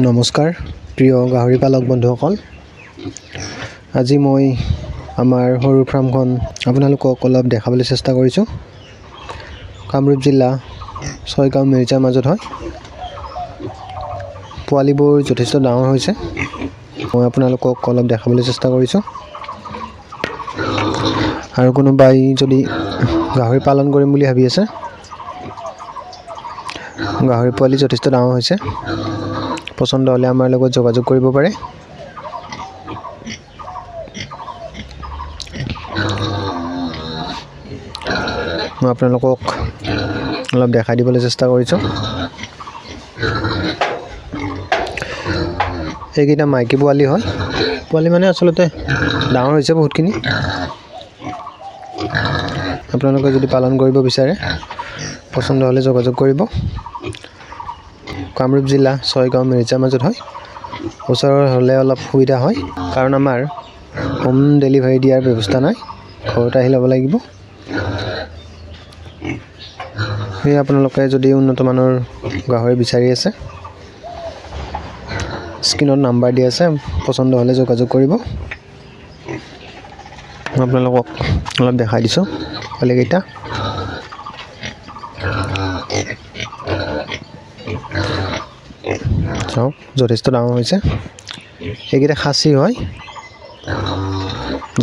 নমস্কাৰ প্ৰিয় গাহৰি পালক বন্ধুসকল। আজি মই আমাৰ সৰু ফাৰ্মখন আপোনালোকক অলপ দেখাবলৈ চেষ্টা কৰিছোঁ। কামৰূপ জিলা ছয়গাঁও মিৰ্জাৰ মাজত হয়। পোৱালিবোৰ যথেষ্ট ডাঙৰ হৈছে। মই আপোনালোকক অলপ দেখাবলৈ চেষ্টা কৰিছোঁ। আৰু কোনোবাই যদি গাহৰি পালন কৰিম বুলি ভাবি আছে, গাহৰি পোৱালি যথেষ্ট ডাঙৰ হৈছে, পচন্দ হ'লে আমাৰ লগত যোগাযোগ কৰিব পাৰে। মই আপোনালোকক অলপ দেখাই দিবলৈ চেষ্টা কৰিছোঁ। এইকেইটা মাইকী পোৱালি হয়। পোৱালি মানে আচলতে ডাঙৰ হৈছে বহুতখিনি। আপোনালোকে যদি পালন কৰিব বিচাৰে, পচন্দ হ'লে যোগাযোগ কৰিব। কামৰূপ জিলা ছয়গাঁও মিৰ্জাৰ মাজত হয়। ওচৰৰ হ'লে অলপ সুবিধা হয়, কাৰণ আমাৰ হোম ডেলিভাৰী দিয়াৰ ব্যৱস্থা নাই। ঘৰত আহি ল'ব লাগিব। সেয়ে আপোনালোকে যদি উন্নত মানৰ গাহৰি বিচাৰি আছে, স্ক্ৰীনত নাম্বাৰ দিয়া আছে, পচন্দ হ'লে যোগাযোগ কৰিব। মই আপোনালোকক অলপ দেখাই দিছোঁ পোৱালিকেইটা। চাওক, যথেষ্ট ডাঙৰ হৈছে। এইকেইটা খাচী হয়।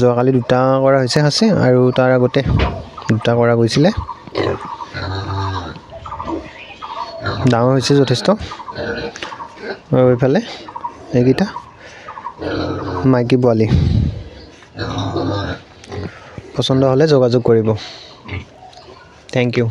যোৱাকালি 2টা কৰা হৈছে খাচী, আৰু তাৰ আগতে 2টা কৰা গৈছিলে। ডাঙৰ হৈছে যথেষ্ট। আৰু এইফালে এইকেইটা মাইকী পোৱালি। পচন্দ হ'লে যোগাযোগ কৰিব। Thank U.